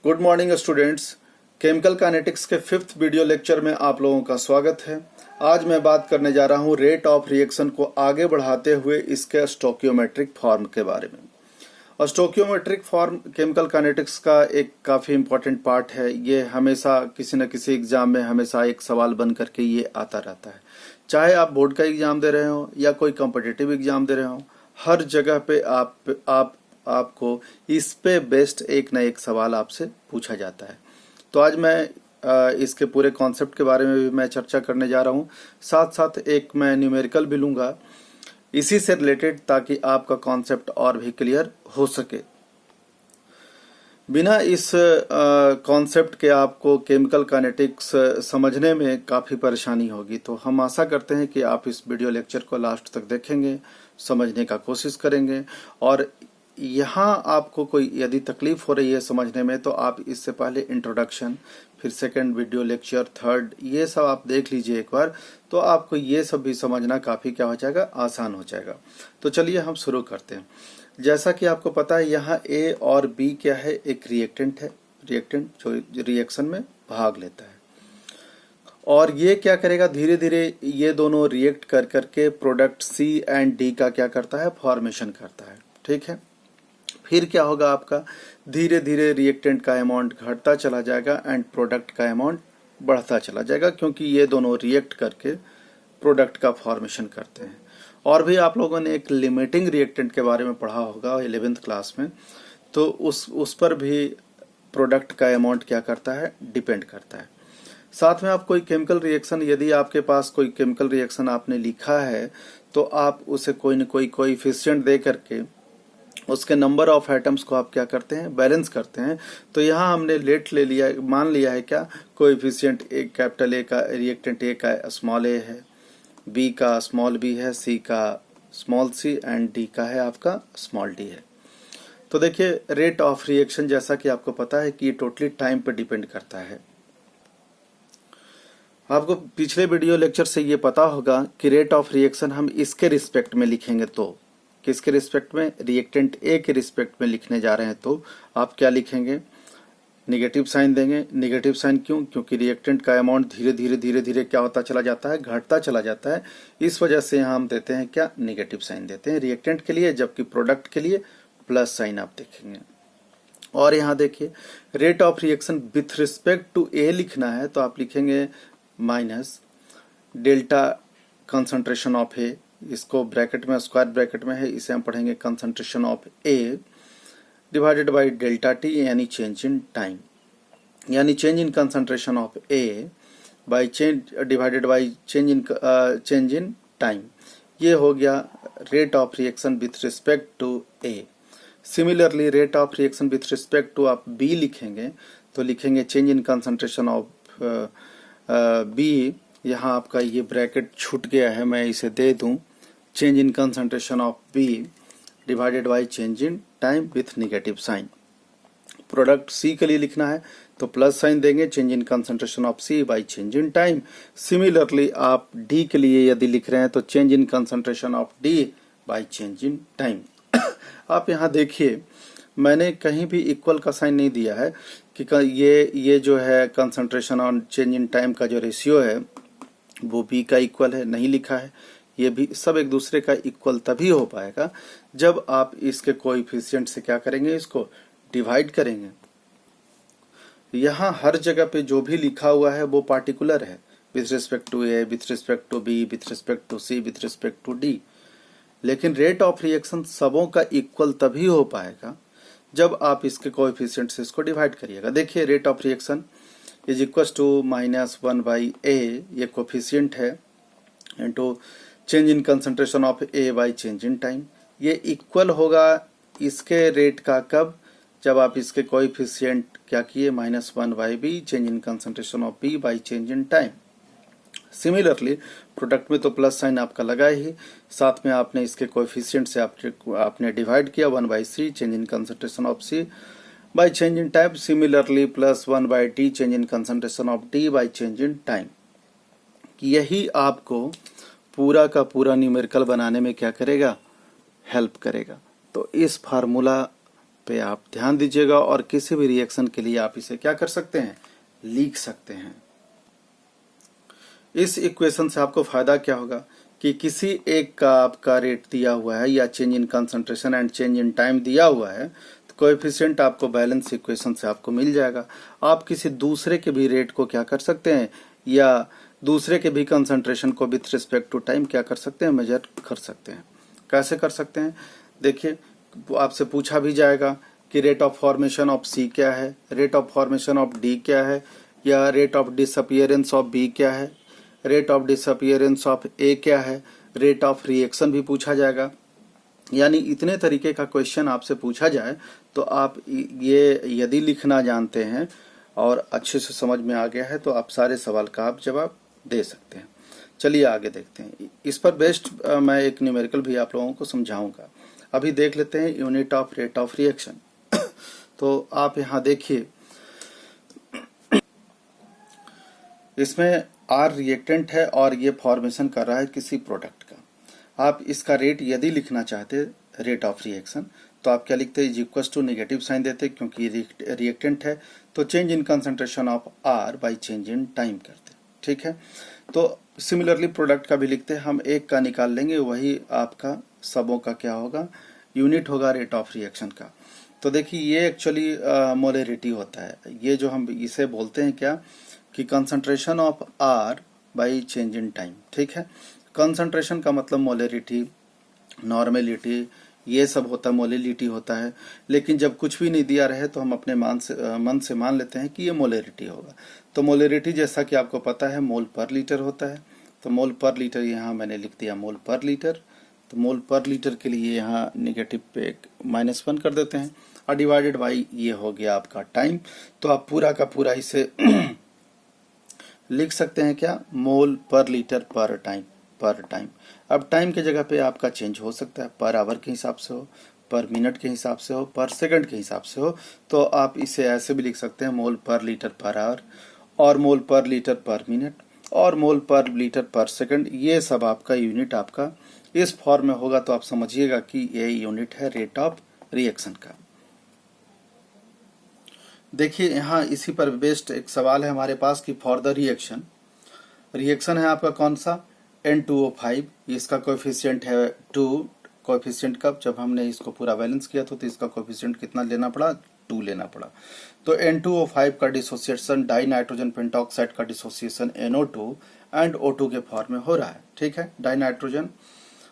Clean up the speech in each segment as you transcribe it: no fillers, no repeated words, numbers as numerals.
Good morning students. Chemical kinetics के 5th video lecture में आप लोगों का स्वागत है। आज मैं बात करने जा रहा हूं रेट ऑफ रिएक्शन को आगे बढ़ाते हुए इसके स्टोकियोमेट्रिक फॉर्म के बारे में। और स्टोकियोमेट्रिक फॉर्म केमिकल काइनेटिक्स का एक काफ़ी इंपॉर्टेंट पार्ट है। ये हमेशा किसी न किसी एग्जाम में हमेशा एक सवाल बन करके ये आता रहता है। चाहे आप बोर्ड का एग्जाम दे रहे हो या कोई कॉम्पिटिटिव एग्जाम दे रहे हो, हर जगह पे आपको इस पे बेस्ड एक ना एक सवाल आपसे पूछा जाता है। तो आज मैं इसके पूरे कॉन्सेप्ट के बारे में भी मैं चर्चा करने जा रहा हूँ। साथ साथ एक मैं न्यूमेरिकल भी लूँगा इसी से रिलेटेड, ताकि आपका कॉन्सेप्ट और भी क्लियर हो सके। बिना इस कॉन्सेप्ट के आपको केमिकल काइनेटिक्स समझने में काफ़ी परेशानी होगी। तो हम आशा करते हैं कि आप इस वीडियो लेक्चर को लास्ट तक देखेंगे, समझने का कोशिश करेंगे। और यहाँ आपको कोई यदि तकलीफ हो रही है समझने में, तो आप इससे पहले इंट्रोडक्शन, फिर सेकंड वीडियो लेक्चर, थर्ड, ये सब आप देख लीजिए एक बार, तो आपको ये सब भी समझना काफ़ी क्या हो जाएगा, आसान हो जाएगा। तो चलिए हम शुरू करते हैं। जैसा कि आपको पता है, यहाँ ए और बी क्या है, एक रिएक्टेंट है, रिएक्टेंट जो रिएक्शन में भाग लेता है। और ये क्या करेगा, धीरे धीरे ये दोनों रिएक्ट कर करके प्रोडक्ट सी एंड डी का क्या करता है, फॉर्मेशन करता है। ठीक है, फिर क्या होगा आपका, धीरे धीरे रिएक्टेंट का अमाउंट घटता चला जाएगा एंड प्रोडक्ट का अमाउंट बढ़ता चला जाएगा, क्योंकि ये दोनों रिएक्ट करके प्रोडक्ट का फॉर्मेशन करते हैं। और भी आप लोगों ने एक लिमिटिंग रिएक्टेंट के बारे में पढ़ा होगा 11th क्लास में, तो उस पर भी प्रोडक्ट का अमाउंट क्या करता है, डिपेंड करता है। साथ में आप कोई केमिकल रिएक्शन, यदि आपके पास कोई केमिकल रिएक्शन आपने लिखा है, तो आप उसे कोई न कोई कोएफिशिएंट दे करके उसके नंबर ऑफ एटम्स को आप क्या करते हैं, बैलेंस करते हैं। तो यहाँ हमने लेट ले लिया, मान लिया है क्या, कोएफिशिएंट एक कैपिटल ए का, रिएक्टेंट ए का स्मॉल ए है, बी का स्मॉल बी है, सी का स्मॉल सी एंड डी का है आपका स्मॉल डी है। तो देखिए, रेट ऑफ रिएक्शन जैसा कि आपको पता है कि ये टोटली टाइम पर डिपेंड करता है। आपको पिछले वीडियो लेक्चर से ये पता होगा कि रेट ऑफ रिएक्शन हम इसके रिस्पेक्ट में लिखेंगे, तो किसके रिस्पेक्ट में, रिएक्टेंट ए के रिस्पेक्ट में लिखने जा रहे हैं, तो आप क्या लिखेंगे, निगेटिव साइन देंगे। निगेटिव साइन क्यों, क्योंकि रिएक्टेंट का अमाउंट धीरे धीरे क्या होता चला जाता है, घटता चला जाता है। इस वजह से यहाँ हम देते हैं क्या, निगेटिव साइन देते हैं रिएक्टेंट के लिए, जबकि प्रोडक्ट के लिए प्लस साइन आप देखेंगे। और यहाँ देखिए, rate of reaction with respect to A लिखना है, तो आप लिखेंगे minus delta concentration of A, इसको ब्रैकेट में, स्क्वायर ब्रैकेट में है, इसे हम पढ़ेंगे concentration of A divided by delta T, यानी चेंज इन टाइम, यानी change in concentration of A by change divided by change in time. ये हो गया rate of reaction with respect to A. Similarly rate of reaction with respect to आप B लिखेंगे, तो लिखेंगे change in concentration of B. यहाँ आपका ये ब्रैकेट छूट गया है, मैं इसे दे दूं, change in concentration of B divided by change in time with negative sign. Product C के लिए लिखना है तो प्लस साइन देंगे, change in concentration of C by change in time. Similarly आप डी के लिए यदि लिख रहे हैं तो change in concentration of D by change in time. आप यहाँ देखिए, मैंने कहीं भी इक्वल का साइन नहीं दिया है कि ये जो है concentration on change in time का जो रेशियो है वो बी का इक्वल है, नहीं लिखा है। ये भी सब एक दूसरे का इक्वल तभी हो पाएगा जब आप इसके कोएफिशिएंट से क्या करेंगे, इसको डिवाइड करेंगे। यहाँ हर जगह पे जो भी लिखा हुआ है वो पार्टिकुलर है, with respect to A, with respect to B, with respect to C, with respect to D. लेकिन रेट ऑफ रिएक्शन सबों का इक्वल तभी हो पाएगा जब आप इसके कोएफिशिएंट से इसको डिवाइड करिएगा। देखिए, rate of reaction is equal to -1 by A, ये कोएफिशिएंट है, into change in concentration of A by change in time. ये इक्वल होगा इसके रेट का कब, जब आप इसके कोएफिशिएंट क्या किए, -1 by B, change in concentration of B by change in time. Similarly product में तो प्लस साइन आपका लगा ही, साथ में आपने इसके कोएफिशिएंट से आपने डिवाइड किया 1 by C, change in concentration of C by change in time. Similarly +1 by D, change in concentration of D by change in time. यही आपको पूरा का पूरा न्यूमेरिकल बनाने में क्या करेगा, हेल्प करेगा। तो इस फार्मूला पे आप ध्यान दीजिएगा और किसी भी रिएक्शन के लिए आप इसे क्या कर सकते हैं, लिख सकते हैं। इस इक्वेशन से आपको फायदा क्या होगा कि किसी एक का आपका रेट दिया हुआ है या change in concentration and change in time दिया हुआ है, तो कोएफिशिएंट आपको बैलेंस इक्वेशन से आपको मिल जाएगा। आप किसी दूसरे के भी रेट को क्या कर सकते हैं या दूसरे के भी कंसंट्रेशन को विथ रिस्पेक्ट टू टाइम क्या कर सकते हैं, मेजर कर सकते हैं। कैसे कर सकते हैं, देखिए आपसे पूछा भी जाएगा कि rate of formation of C क्या है, rate of formation of D क्या है, या rate of disappearance of B क्या है, rate of disappearance of A क्या है, रेट ऑफ रिएक्शन भी पूछा जाएगा। यानी इतने तरीके का क्वेश्चन आपसे पूछा जाए तो आप ये यदि लिखना जानते हैं और अच्छे से समझ में आ गया है तो आप सारे सवाल का आप जवाब दे सकते हैं। चलिए आगे देखते हैं। इस पर बेस्ड मैं एक न्यूमेरिकल भी आप लोगों को समझाऊंगा। अभी देख लेते हैं unit of rate of reaction. तो आप यहाँ देखिए, इसमें आर रिएक्टेंट है और ये फॉर्मेशन कर रहा है किसी प्रोडक्ट का। आप इसका रेट यदि लिखना चाहते रेट ऑफ रिएक्शन तो आप क्या लिखते हैं, is equal to negative sign देते क्योंकि रिएक्टेंट है, तो change in concentration of R by change in time करते। ठीक है, तो सिमिलरली प्रोडक्ट का भी लिखते हैं, हम एक का निकाल लेंगे, वही आपका सबों का क्या होगा, यूनिट होगा रेट ऑफ रिएक्शन का। तो देखिए ये एक्चुअली मोलरिटी होता है, ये जो हम इसे बोलते हैं क्या कि concentration of R by change in time. ठीक है, कंसंट्रेशन का मतलब मोलरिटी, नॉर्मेलिटी, ये सब होता है, मोलरिटी होता है। लेकिन जब कुछ भी नहीं दिया रहे तो हम अपने मन से मान लेते हैं कि ये मोलरिटी होगा। तो मोलरिटी जैसा कि आपको पता है मोल पर लीटर होता है, तो मोल पर लीटर यहाँ मैंने लिख दिया मोल पर लीटर। तो मोल पर लीटर के लिए यहाँ नेगेटिव पे -1 कर देते हैं और डिवाइडेड बाई ये हो गया आपका टाइम। तो आप पूरा का पूरा इसे लिख सकते हैं क्या, मोल पर लीटर पर टाइम, पर टाइम। अब टाइम के जगह पे आपका चेंज हो सकता है, पर आवर के हिसाब से हो, पर मिनट के हिसाब से हो, पर सेकंड के हिसाब से हो। तो आप इसे ऐसे भी लिख सकते हैं मोल पर लीटर पर आवर, और मोल पर लीटर पर मिनट, और मोल पर लीटर पर सेकंड। ये सब आपका यूनिट आपका इस फॉर्म में होगा। तो आप समझिएगा कि ये यूनिट है रेट ऑफ रिएक्शन का। देखिए यहाँ इसी पर बेस्ड एक सवाल है हमारे पास कि फॉर द रिएक्शन है आपका कौन सा, N2O5, इसका कोएफिशिएंट है 2। कोएफिशिएंट कब, जब हमने इसको पूरा बैलेंस किया तो इसका कोएफिशिएंट कितना लेना पड़ा, 2 लेना पड़ा। तो N2O5 का डिसोसिएशन डाई नाइट्रोजन पेंटॉक्साइड का डिसोसिएशन NO2 एंड O2 के फॉर्म में हो रहा है। ठीक है, die nitrogen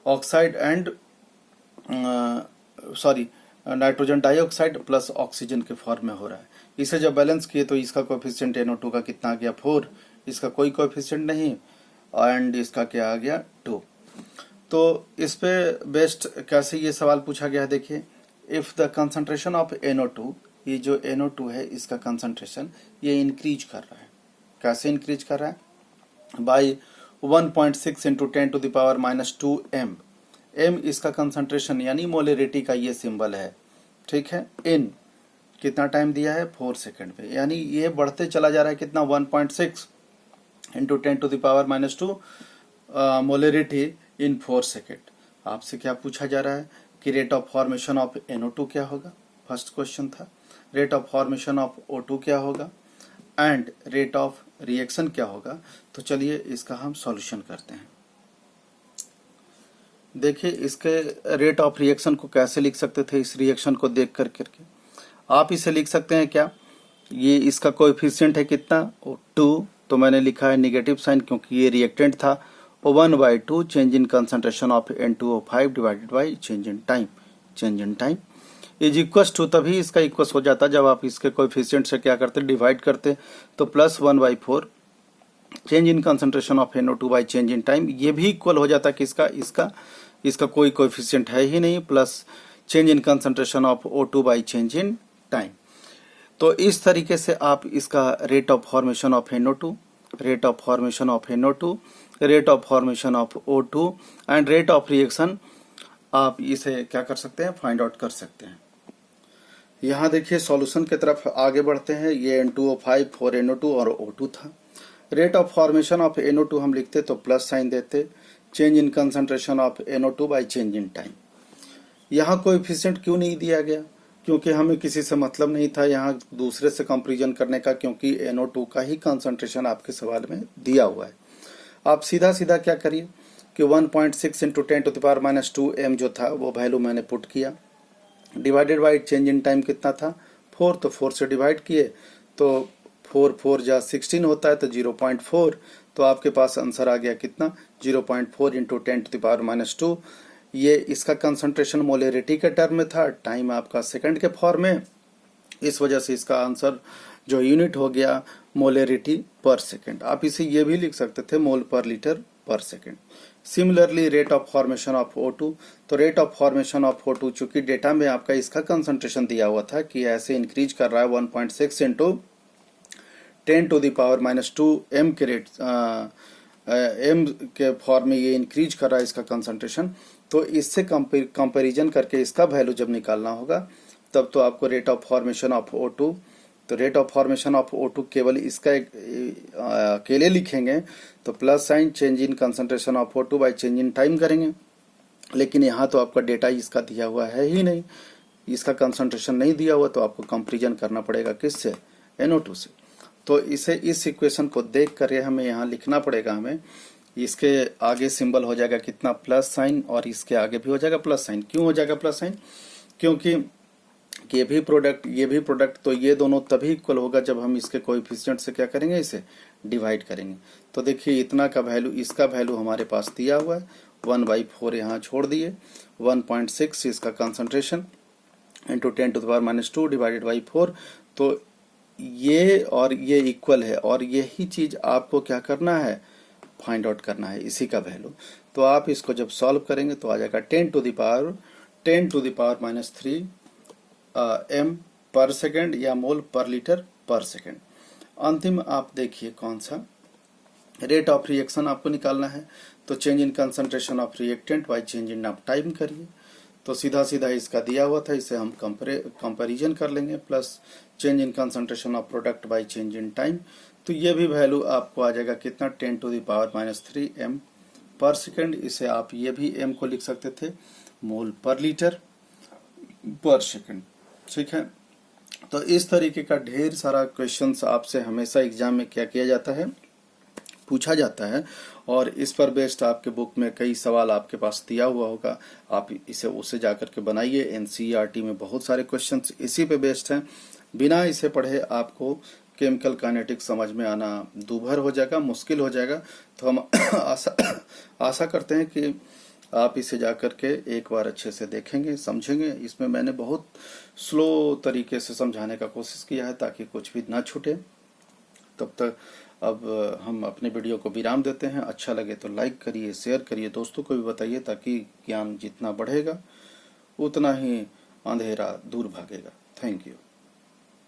oxide and nitrogen dioxide plus oxygen के फॉर्म में हो रहा है। इसे जब बैलेंस किए तो इसका कोएफिशिएंट NO2 का कितना आ गया, 4, इसका कोई कोएफिशिएंट नहीं, एंड इसका क्या आ गया, 2। तो इस पे बेस्ट कैसे ये सवाल पूछा गया है, देखिए if the concentration of NO2, ये जो NO2 है इसका कंसंट्रेशन ये इंक्रीज कर रहा है। कैसे इंक्रीज कर रहा है, बाई 1.6 इंटू 10⁻⁻2 m। m इसका कंसंट्रेशन यानी मोलरिटी का ये सिंबल है। ठीक है, इन कितना टाइम दिया है, 4 सेकंड पे, यानी ये बढ़ते चला जा रहा है कितना, 1.6 इंटू 10⁻⁻2 मोलरिटी इन 4 सेकेंड। आपसे क्या पूछा जा रहा है कि rate of formation of NO2 क्या होगा, फर्स्ट क्वेश्चन था। Rate of formation of O2 क्या होगा एंड रेट ऑफ रिएक्शन क्या होगा। तो चलिए इसका हम सॉल्यूशन करते हैं। देखिए इसके रेट ऑफ रिएक्शन को कैसे लिख सकते थे, इस रिएक्शन को देख कर करके आप इसे लिख सकते हैं क्या, ये इसका कोएफिशिएंट है कितना, 2, तो मैंने लिखा है नेगेटिव साइन क्योंकि ये रिएक्टेंट था। 1/2 change in concentration of N2O5 divided by change in time, change in time is equal to, तभी इसका इक्वल हो जाता जब आप इसके कोएफिशिएंट से क्या करते, डिवाइड करते। तो +1/4 change in concentration of NO2 by change in time, ये भी इक्वल हो जाता किसका, इसका कोई कोएफिशिएंट है ही नहीं, plus change in concentration of O2 by change in time. तो इस तरीके से आप इसका rate of formation of NO2, rate of formation of NO2, rate of formation of O2 and rate of reaction आप इसे क्या कर सकते हैं, फाइंड आउट कर सकते हैं। यहाँ देखिए सॉल्यूशन की तरफ आगे बढ़ते हैं। ये N2O5 4NO2 और O2 था। Rate of formation of NO2 हम लिखते तो प्लस साइन देते, change in concentration of NO2 by change in time. यहाँ कोएफिशिएंट क्यों नहीं दिया गया, क्योंकि हमें किसी से मतलब नहीं था यहाँ दूसरे से कंपैरिजन करने का, क्योंकि NO2 का ही कंसंट्रेशन आपके सवाल में दिया हुआ है। आप सीधा सीधा क्या करिए कि 1.6 इंटू 10⁻² m जो था वो वैल्यू मैंने पुट किया, divided by change in time कितना था 4, तो 4 से डिवाइड किए तो 4 4 जा 16 होता है, तो 0.4, तो आपके पास आंसर आ गया कितना 0.4 इंटू 10⁻²। ये इसका कंसंट्रेशन मोलेरिटी के टर्म में था, टाइम आपका सेकंड के फॉर्म में, इस वजह से इसका आंसर जो यूनिट हो गया मोलेरिटी पर सेकंड। आप इसे ये भी लिख सकते थे मोल पर लीटर पर second. Similarly rate of formation of O2, तो rate of formation of O2 चूंकि डेटा में आपका इसका कंसंट्रेशन दिया हुआ था कि ऐसे इंक्रीज कर रहा है 1.6 इंटू 10⁻² m के रेट m के फॉर्म में ये इंक्रीज कर रहा है इसका कंसंट्रेशन, तो इससे कंपैरिजन करके इसका वैल्यू जब निकालना होगा तब तो आपको rate of formation of O2, तो rate of formation of O2 केवल इसका अकेले लिखेंगे तो plus sign change in concentration of O2 bye change in time करेंगे, लेकिन यहाँ तो आपका डेटा इसका दिया हुआ है ही नहीं, इसका कंसंट्रेशन नहीं दिया हुआ, तो आपको कंपैरिजन करना पड़ेगा किससे NO2 से। तो इसे इस इक्वेशन को देख कर हमें यहाँ लिखना पड़ेगा, हमें इसके आगे सिंबल हो जाएगा कितना प्लस साइन और इसके आगे भी हो जाएगा प्लस साइन। क्यों हो जाएगा प्लस साइन? क्योंकि ये भी प्रोडक्ट तो ये दोनों तभी इक्वल होगा जब हम इसके कोएफिशिएंट से क्या करेंगे, इसे डिवाइड करेंगे। तो देखिए इतना का वैल्यू, इसका वैल्यू हमारे पास दिया हुआ है 1/4 यहाँ छोड़ दिए, 1.6 इसका कंसंट्रेशन इंटू 10⁻² डिवाइडेड बाई 4, तो ये और ये इक्वल है और यही चीज आपको क्या करना है, फाइंड आउट करना है इसी का वैल्यू। तो आप इसको जब सॉल्व करेंगे तो आ जाएगा 10⁻³ m पर सेकेंड या मोल पर लीटर पर सेकेंड। अंतिम आप देखिए कौन सा, रेट ऑफ रिएक्शन आपको निकालना है, तो change in concentration of reactant bye change in of time करिए, तो सीधा सीधा इसका दिया हुआ था, इसे हम कंपैरिजन कर लेंगे, plus change in concentration of product bye change in time, तो ये भी वैल्यू आपको आ जाएगा कितना 10⁻³ m पर सेकेंड। इसे आप ये भी m को लिख सकते थे मोल पर लीटर पर सेकेंड, ठीक है। तो इस तरीके का ढेर सारा क्वेश्चंस आपसे हमेशा एग्जाम में क्या किया जाता है, पूछा जाता है, और इस पर बेस्ड आपके बुक में कई सवाल आपके पास दिया हुआ होगा, आप इसे उसे जाकर के बनाइए। NCERT में बहुत सारे क्वेश्चंस इसी पे बेस्ड हैं, बिना इसे पढ़े आपको केमिकल काइनेटिक्स समझ में आना दूभर हो जाएगा, मुश्किल हो जाएगा। तो हम आशा करते हैं कि आप इसे जाकर के एक बार अच्छे से देखेंगे, समझेंगे। इसमें मैंने बहुत स्लो तरीके से समझाने का कोशिश किया है ताकि कुछ भी ना छूटे। तब तक अब हम अपने वीडियो को विराम देते हैं। अच्छा लगे तो लाइक करिए, शेयर करिए, दोस्तों को भी बताइए, ताकि ज्ञान जितना बढ़ेगा उतना ही अंधेरा दूर भागेगा। Thank you.